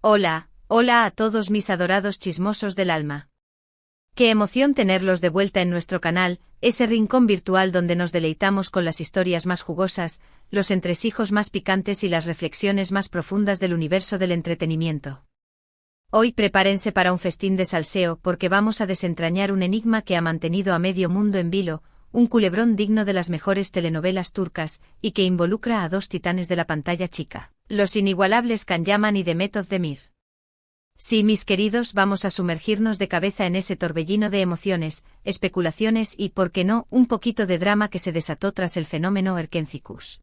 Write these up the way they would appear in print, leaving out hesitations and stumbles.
Hola, hola a todos mis adorados chismosos del alma. Qué emoción tenerlos de vuelta en nuestro canal, ese rincón virtual donde nos deleitamos con las historias más jugosas, los entresijos más picantes y las reflexiones más profundas del universo del entretenimiento. Hoy prepárense para un festín de salseo porque vamos a desentrañar un enigma que ha mantenido a medio mundo en vilo, un culebrón digno de las mejores telenovelas turcas y que involucra a dos titanes de la pantalla chica, los inigualables Can Yaman y Demet Özdemir. Sí, mis queridos, vamos a sumergirnos de cabeza en ese torbellino de emociones, especulaciones y, por qué no, un poquito de drama que se desató tras el fenómeno Erkenci-Kuş.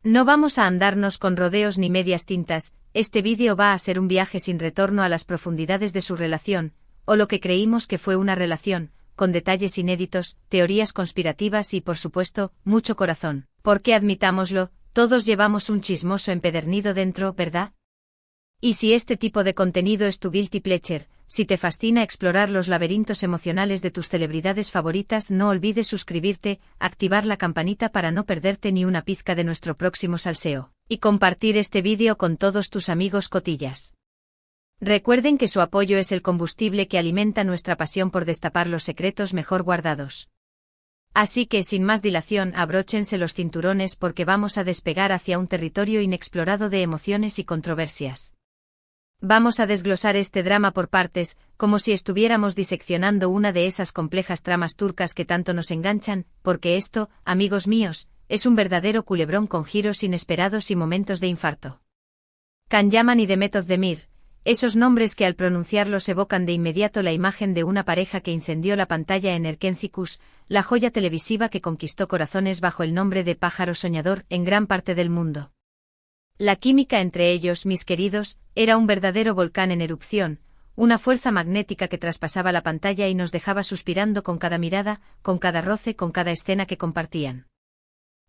No vamos a andarnos con rodeos ni medias tintas, este vídeo va a ser un viaje sin retorno a las profundidades de su relación, o lo que creímos que fue una relación, con detalles inéditos, teorías conspirativas y, por supuesto, mucho corazón, porque admitámoslo, todos llevamos un chismoso empedernido dentro, ¿verdad? Y si este tipo de contenido es tu guilty pleasure, si te fascina explorar los laberintos emocionales de tus celebridades favoritas, no olvides suscribirte, activar la campanita para no perderte ni una pizca de nuestro próximo salseo, y compartir este vídeo con todos tus amigos cotillas. Recuerden que su apoyo es el combustible que alimenta nuestra pasión por destapar los secretos mejor guardados. Así que, sin más dilación, abróchense los cinturones porque vamos a despegar hacia un territorio inexplorado de emociones y controversias. Vamos a desglosar este drama por partes, como si estuviéramos diseccionando una de esas complejas tramas turcas que tanto nos enganchan, porque esto, amigos míos, es un verdadero culebrón con giros inesperados y momentos de infarto. Can Yaman y Demet Özdemir, esos nombres que al pronunciarlos evocan de inmediato la imagen de una pareja que incendió la pantalla en Erkenci-Kuş, la joya televisiva que conquistó corazones bajo el nombre de Pájaro Soñador en gran parte del mundo. La química entre ellos, mis queridos, era un verdadero volcán en erupción, una fuerza magnética que traspasaba la pantalla y nos dejaba suspirando con cada mirada, con cada roce, con cada escena que compartían.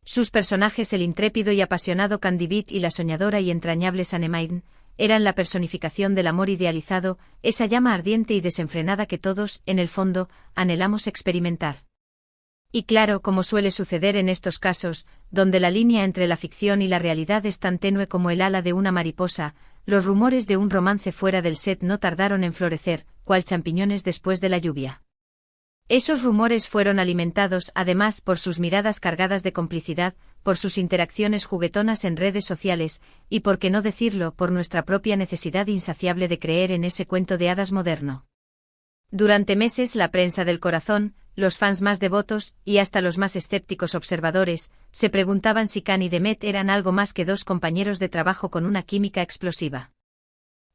Sus personajes, el intrépido y apasionado Kandibit y la soñadora y entrañable Sanemine, eran la personificación del amor idealizado, esa llama ardiente y desenfrenada que todos, en el fondo, anhelamos experimentar. Y claro, como suele suceder en estos casos, donde la línea entre la ficción y la realidad es tan tenue como el ala de una mariposa, los rumores de un romance fuera del set no tardaron en florecer, cual champiñones después de la lluvia. Esos rumores fueron alimentados, además, por sus miradas cargadas de complicidad, por sus interacciones juguetonas en redes sociales, y por qué no decirlo, por nuestra propia necesidad insaciable de creer en ese cuento de hadas moderno. Durante meses la prensa del corazón, los fans más devotos, y hasta los más escépticos observadores, se preguntaban si Can y Demet eran algo más que dos compañeros de trabajo con una química explosiva.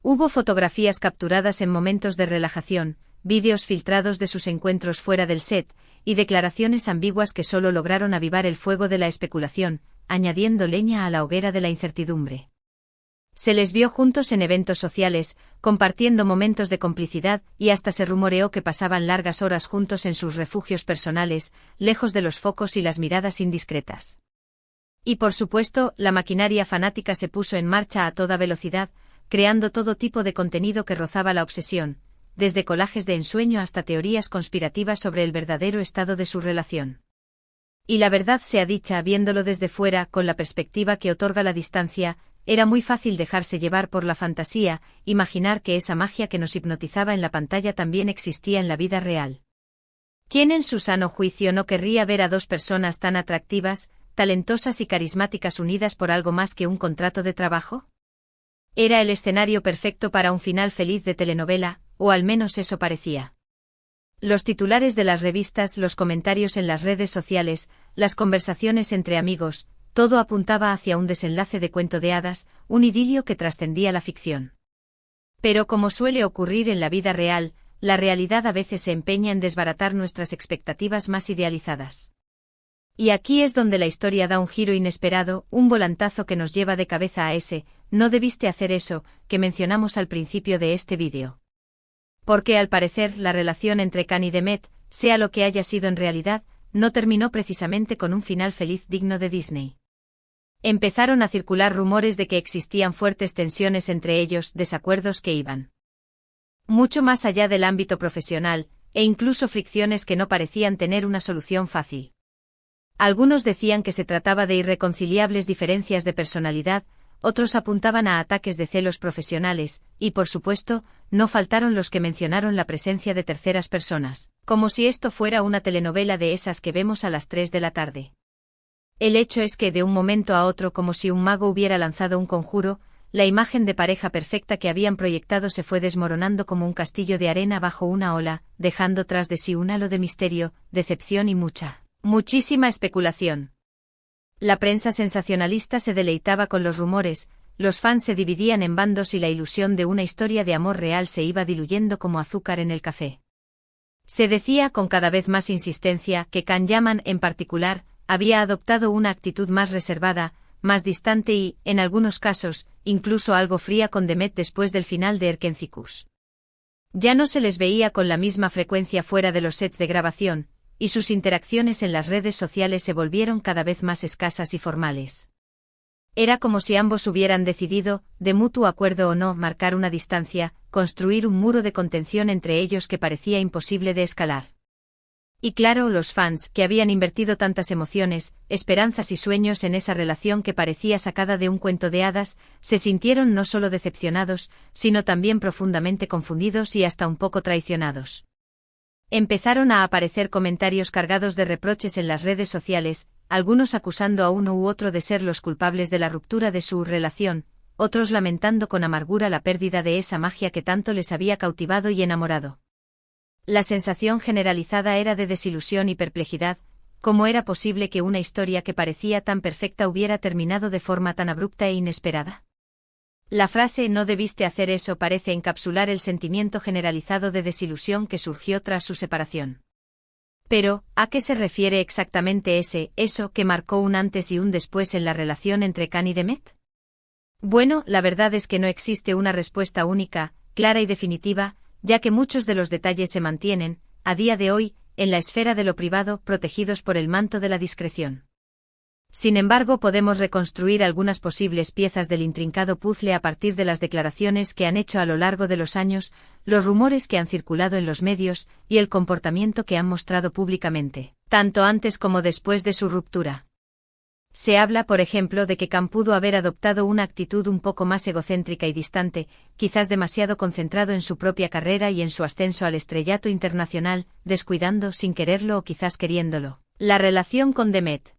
Hubo fotografías capturadas en momentos de relajación, vídeos filtrados de sus encuentros fuera del set, y declaraciones ambiguas que solo lograron avivar el fuego de la especulación, añadiendo leña a la hoguera de la incertidumbre. Se les vio juntos en eventos sociales, compartiendo momentos de complicidad, y hasta se rumoreó que pasaban largas horas juntos en sus refugios personales, lejos de los focos y las miradas indiscretas. Y por supuesto, la maquinaria fanática se puso en marcha a toda velocidad, creando todo tipo de contenido que rozaba la obsesión, desde colajes de ensueño hasta teorías conspirativas sobre el verdadero estado de su relación. Y la verdad sea dicha, viéndolo desde fuera, con la perspectiva que otorga la distancia, era muy fácil dejarse llevar por la fantasía, imaginar que esa magia que nos hipnotizaba en la pantalla también existía en la vida real. ¿Quién en su sano juicio no querría ver a dos personas tan atractivas, talentosas y carismáticas unidas por algo más que un contrato de trabajo? Era el escenario perfecto para un final feliz de telenovela, o al menos eso parecía. Los titulares de las revistas, los comentarios en las redes sociales, las conversaciones entre amigos, todo apuntaba hacia un desenlace de cuento de hadas, un idilio que trascendía la ficción. Pero como suele ocurrir en la vida real, la realidad a veces se empeña en desbaratar nuestras expectativas más idealizadas. Y aquí es donde la historia da un giro inesperado, un volantazo que nos lleva de cabeza a ese, no debiste hacer eso, que mencionamos al principio de este vídeo. Porque al parecer la relación entre Can y Demet, sea lo que haya sido en realidad, no terminó precisamente con un final feliz digno de Disney. Empezaron a circular rumores de que existían fuertes tensiones entre ellos, desacuerdos que iban mucho más allá del ámbito profesional, e incluso fricciones que no parecían tener una solución fácil. Algunos decían que se trataba de irreconciliables diferencias de personalidad, otros apuntaban a ataques de celos profesionales, y por supuesto, no faltaron los que mencionaron la presencia de terceras personas, como si esto fuera una telenovela de esas que vemos a las 3 de la tarde. El hecho es que de un momento a otro, como si un mago hubiera lanzado un conjuro, la imagen de pareja perfecta que habían proyectado se fue desmoronando como un castillo de arena bajo una ola, dejando tras de sí un halo de misterio, decepción y muchísima especulación. La prensa sensacionalista se deleitaba con los rumores, los fans se dividían en bandos y la ilusión de una historia de amor real se iba diluyendo como azúcar en el café. Se decía con cada vez más insistencia que Can Yaman, en particular, había adoptado una actitud más reservada, más distante y, en algunos casos, incluso algo fría con Demet después del final de Erkencicus. Ya no se les veía con la misma frecuencia fuera de los sets de grabación, y sus interacciones en las redes sociales se volvieron cada vez más escasas y formales. Era como si ambos hubieran decidido, de mutuo acuerdo o no, marcar una distancia, construir un muro de contención entre ellos que parecía imposible de escalar. Y claro, los fans, que habían invertido tantas emociones, esperanzas y sueños en esa relación que parecía sacada de un cuento de hadas, se sintieron no solo decepcionados, sino también profundamente confundidos y hasta un poco traicionados. Empezaron a aparecer comentarios cargados de reproches en las redes sociales, algunos acusando a uno u otro de ser los culpables de la ruptura de su relación, otros lamentando con amargura la pérdida de esa magia que tanto les había cautivado y enamorado. La sensación generalizada era de desilusión y perplejidad. ¿Cómo era posible que una historia que parecía tan perfecta hubiera terminado de forma tan abrupta e inesperada? La frase "no debiste hacer eso" parece encapsular el sentimiento generalizado de desilusión que surgió tras su separación. Pero, ¿a qué se refiere exactamente eso que marcó un antes y un después en la relación entre Can y Demet? Bueno, la verdad es que no existe una respuesta única, clara y definitiva, ya que muchos de los detalles se mantienen, a día de hoy, en la esfera de lo privado, protegidos por el manto de la discreción. Sin embargo, podemos reconstruir algunas posibles piezas del intrincado puzzle a partir de las declaraciones que han hecho a lo largo de los años, los rumores que han circulado en los medios y el comportamiento que han mostrado públicamente, tanto antes como después de su ruptura. Se habla, por ejemplo, de que Can pudo haber adoptado una actitud un poco más egocéntrica y distante, quizás demasiado concentrado en su propia carrera y en su ascenso al estrellato internacional, descuidando, sin quererlo o quizás queriéndolo, la relación con Demet.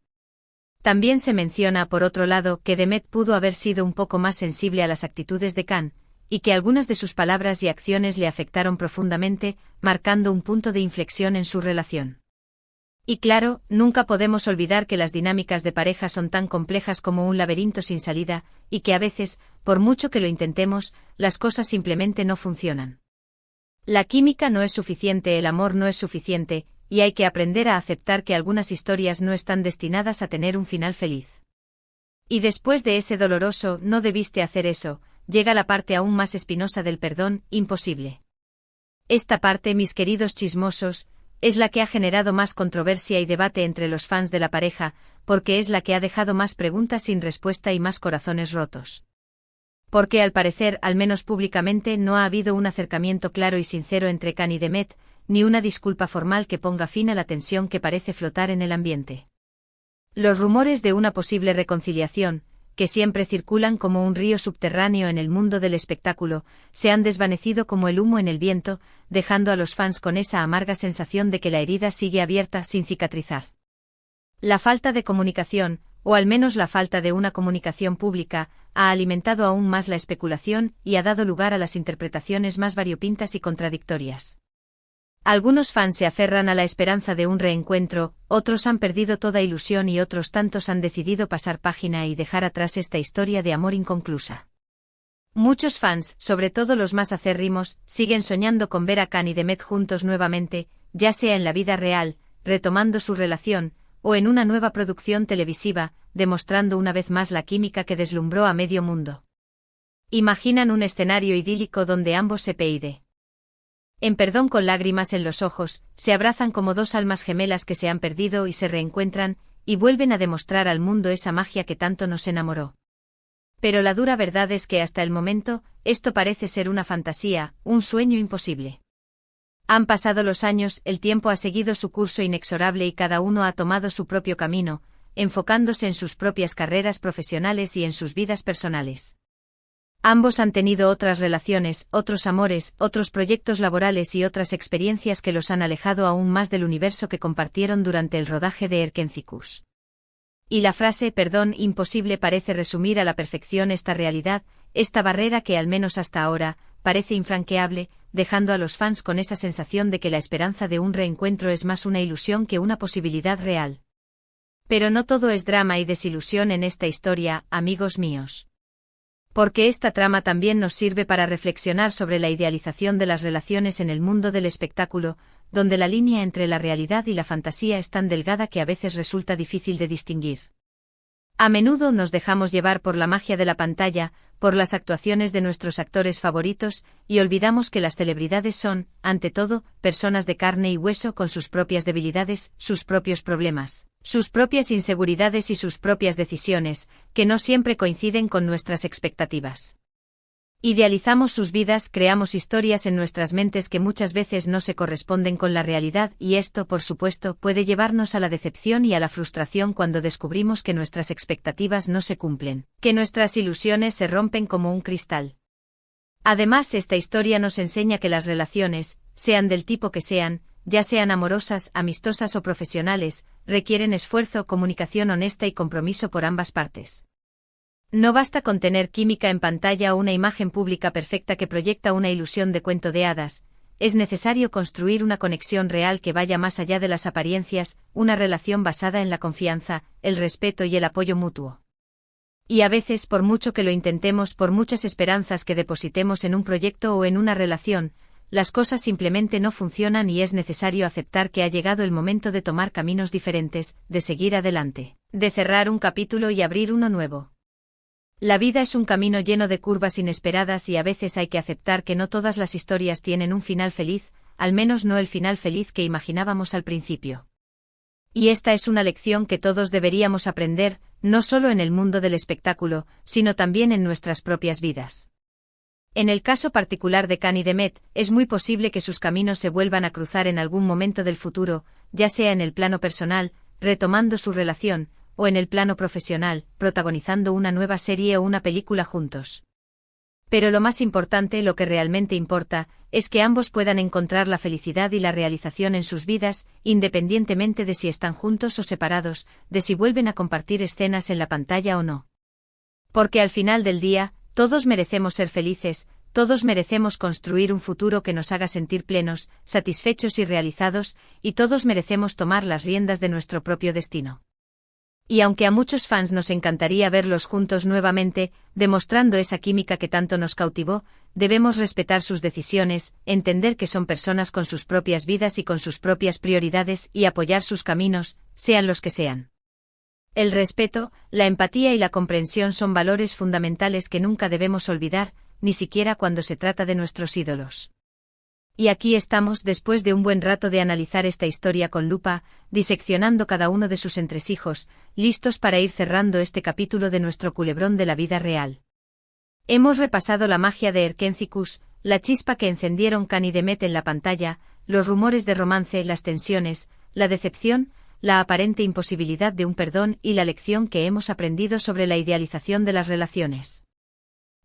También se menciona, por otro lado, que Demet pudo haber sido un poco más sensible a las actitudes de Can, y que algunas de sus palabras y acciones le afectaron profundamente, marcando un punto de inflexión en su relación. Y claro, nunca podemos olvidar que las dinámicas de pareja son tan complejas como un laberinto sin salida, y que a veces, por mucho que lo intentemos, las cosas simplemente no funcionan. La química no es suficiente, el amor no es suficiente, y hay que aprender a aceptar que algunas historias no están destinadas a tener un final feliz. Y después de ese doloroso "no debiste hacer eso", llega la parte aún más espinosa del perdón, imposible. Esta parte, mis queridos chismosos, es la que ha generado más controversia y debate entre los fans de la pareja, porque es la que ha dejado más preguntas sin respuesta y más corazones rotos. Porque al parecer, al menos públicamente, no ha habido un acercamiento claro y sincero entre Can y Demet, ni una disculpa formal que ponga fin a la tensión que parece flotar en el ambiente. Los rumores de una posible reconciliación, que siempre circulan como un río subterráneo en el mundo del espectáculo, se han desvanecido como el humo en el viento, dejando a los fans con esa amarga sensación de que la herida sigue abierta sin cicatrizar. La falta de comunicación, o al menos la falta de una comunicación pública, ha alimentado aún más la especulación y ha dado lugar a las interpretaciones más variopintas y contradictorias. Algunos fans se aferran a la esperanza de un reencuentro, otros han perdido toda ilusión y otros tantos han decidido pasar página y dejar atrás esta historia de amor inconclusa. Muchos fans, sobre todo los más acérrimos, siguen soñando con ver a Can y Demet juntos nuevamente, ya sea en la vida real, retomando su relación, o en una nueva producción televisiva, demostrando una vez más la química que deslumbró a medio mundo. Imaginan un escenario idílico donde ambos se peiden. En Perdón con lágrimas en los ojos, se abrazan como dos almas gemelas que se han perdido y se reencuentran, y vuelven a demostrar al mundo esa magia que tanto nos enamoró. Pero la dura verdad es que hasta el momento, esto parece ser una fantasía, un sueño imposible. Han pasado los años, el tiempo ha seguido su curso inexorable y cada uno ha tomado su propio camino, enfocándose en sus propias carreras profesionales y en sus vidas personales. Ambos han tenido otras relaciones, otros amores, otros proyectos laborales y otras experiencias que los han alejado aún más del universo que compartieron durante el rodaje de Erkencicus. Y la frase «perdón imposible» parece resumir a la perfección esta realidad, esta barrera que al menos hasta ahora, parece infranqueable, dejando a los fans con esa sensación de que la esperanza de un reencuentro es más una ilusión que una posibilidad real. Pero no todo es drama y desilusión en esta historia, amigos míos. Porque esta trama también nos sirve para reflexionar sobre la idealización de las relaciones en el mundo del espectáculo, donde la línea entre la realidad y la fantasía es tan delgada que a veces resulta difícil de distinguir. A menudo nos dejamos llevar por la magia de la pantalla, por las actuaciones de nuestros actores favoritos, y olvidamos que las celebridades son, ante todo, personas de carne y hueso con sus propias debilidades, sus propios problemas, sus propias inseguridades y sus propias decisiones, que no siempre coinciden con nuestras expectativas. Idealizamos sus vidas, creamos historias en nuestras mentes que muchas veces no se corresponden con la realidad y esto, por supuesto, puede llevarnos a la decepción y a la frustración cuando descubrimos que nuestras expectativas no se cumplen, que nuestras ilusiones se rompen como un cristal. Además, esta historia nos enseña que las relaciones, sean del tipo que sean, ya sean amorosas, amistosas o profesionales, requieren esfuerzo, comunicación honesta y compromiso por ambas partes. No basta con tener química en pantalla o una imagen pública perfecta que proyecta una ilusión de cuento de hadas, es necesario construir una conexión real que vaya más allá de las apariencias, una relación basada en la confianza, el respeto y el apoyo mutuo. Y a veces, por mucho que lo intentemos, por muchas esperanzas que depositemos en un proyecto o en una relación, las cosas simplemente no funcionan y es necesario aceptar que ha llegado el momento de tomar caminos diferentes, de seguir adelante, de cerrar un capítulo y abrir uno nuevo. La vida es un camino lleno de curvas inesperadas y a veces hay que aceptar que no todas las historias tienen un final feliz, al menos no el final feliz que imaginábamos al principio. Y esta es una lección que todos deberíamos aprender, no solo en el mundo del espectáculo, sino también en nuestras propias vidas. En el caso particular de Khan y Demet, es muy posible que sus caminos se vuelvan a cruzar en algún momento del futuro, ya sea en el plano personal, retomando su relación, o en el plano profesional, protagonizando una nueva serie o una película juntos. Pero lo más importante, lo que realmente importa, es que ambos puedan encontrar la felicidad y la realización en sus vidas, independientemente de si están juntos o separados, de si vuelven a compartir escenas en la pantalla o no. Porque al final del día, todos merecemos ser felices, todos merecemos construir un futuro que nos haga sentir plenos, satisfechos y realizados, y todos merecemos tomar las riendas de nuestro propio destino. Y aunque a muchos fans nos encantaría verlos juntos nuevamente, demostrando esa química que tanto nos cautivó, debemos respetar sus decisiones, entender que son personas con sus propias vidas y con sus propias prioridades y apoyar sus caminos, sean los que sean. El respeto, la empatía y la comprensión son valores fundamentales que nunca debemos olvidar, ni siquiera cuando se trata de nuestros ídolos. Y aquí estamos después de un buen rato de analizar esta historia con lupa, diseccionando cada uno de sus entresijos, listos para ir cerrando este capítulo de nuestro culebrón de la vida real. Hemos repasado la magia de Erkencicus, la chispa que encendieron Khan y Demet en la pantalla, los rumores de romance, las tensiones, la decepción, la aparente imposibilidad de un perdón y la lección que hemos aprendido sobre la idealización de las relaciones.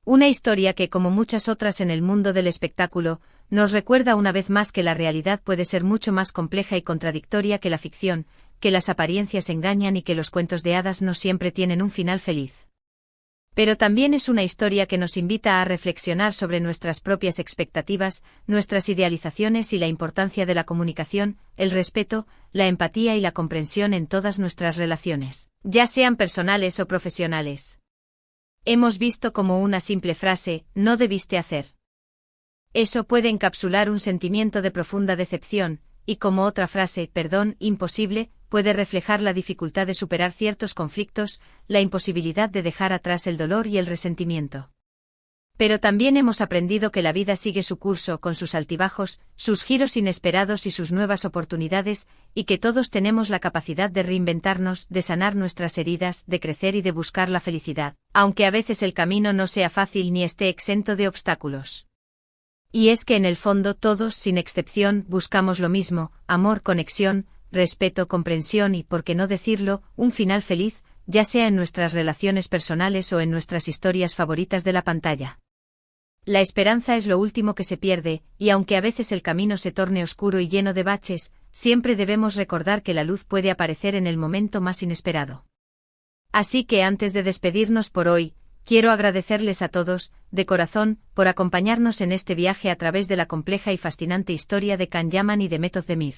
Una historia que, como muchas otras en el mundo del espectáculo, nos recuerda una vez más que la realidad puede ser mucho más compleja y contradictoria que la ficción, que las apariencias engañan y que los cuentos de hadas no siempre tienen un final feliz. Pero también es una historia que nos invita a reflexionar sobre nuestras propias expectativas, nuestras idealizaciones y la importancia de la comunicación, el respeto, la empatía y la comprensión en todas nuestras relaciones, ya sean personales o profesionales. Hemos visto como una simple frase, no debiste hacer. Eso puede encapsular un sentimiento de profunda decepción, y como otra frase, perdón, imposible, puede reflejar la dificultad de superar ciertos conflictos, la imposibilidad de dejar atrás el dolor y el resentimiento. Pero también hemos aprendido que la vida sigue su curso con sus altibajos, sus giros inesperados y sus nuevas oportunidades, y que todos tenemos la capacidad de reinventarnos, de sanar nuestras heridas, de crecer y de buscar la felicidad, aunque a veces el camino no sea fácil ni esté exento de obstáculos. Y es que en el fondo todos, sin excepción, buscamos lo mismo, amor, conexión, respeto, comprensión y, por qué no decirlo, un final feliz, ya sea en nuestras relaciones personales o en nuestras historias favoritas de la pantalla. La esperanza es lo último que se pierde, y aunque a veces el camino se torne oscuro y lleno de baches, siempre debemos recordar que la luz puede aparecer en el momento más inesperado. Así que antes de despedirnos por hoy, quiero agradecerles a todos, de corazón, por acompañarnos en este viaje a través de la compleja y fascinante historia de Can Yaman y de Method-Demir.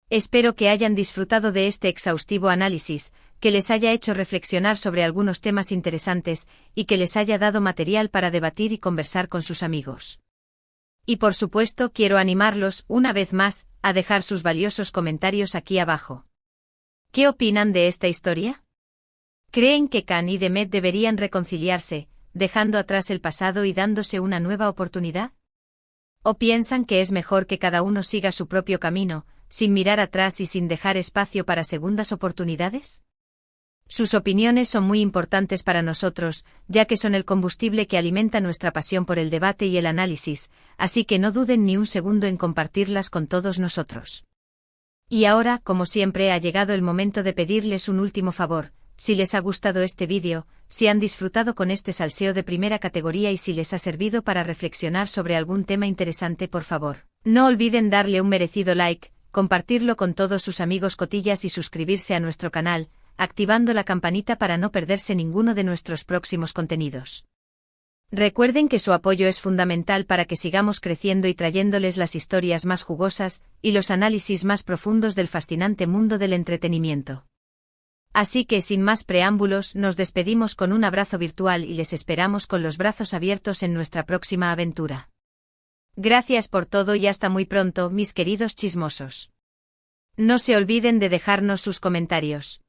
Espero que hayan disfrutado de este exhaustivo análisis, que les haya hecho reflexionar sobre algunos temas interesantes, y que les haya dado material para debatir y conversar con sus amigos. Y por supuesto quiero animarlos, una vez más, a dejar sus valiosos comentarios aquí abajo. ¿Qué opinan de esta historia? ¿Creen que Can y Demet deberían reconciliarse, dejando atrás el pasado y dándose una nueva oportunidad? ¿O piensan que es mejor que cada uno siga su propio camino, sin mirar atrás y sin dejar espacio para segundas oportunidades? Sus opiniones son muy importantes para nosotros, ya que son el combustible que alimenta nuestra pasión por el debate y el análisis, así que no duden ni un segundo en compartirlas con todos nosotros. Y ahora, como siempre, ha llegado el momento de pedirles un último favor. Si les ha gustado este vídeo, si han disfrutado con este salseo de primera categoría y si les ha servido para reflexionar sobre algún tema interesante, por favor, no olviden darle un merecido like, compartirlo con todos sus amigos cotillas y suscribirse a nuestro canal, activando la campanita para no perderse ninguno de nuestros próximos contenidos. Recuerden que su apoyo es fundamental para que sigamos creciendo y trayéndoles las historias más jugosas y los análisis más profundos del fascinante mundo del entretenimiento. Así que sin más preámbulos, nos despedimos con un abrazo virtual y les esperamos con los brazos abiertos en nuestra próxima aventura. Gracias por todo y hasta muy pronto, mis queridos chismosos. No se olviden de dejarnos sus comentarios.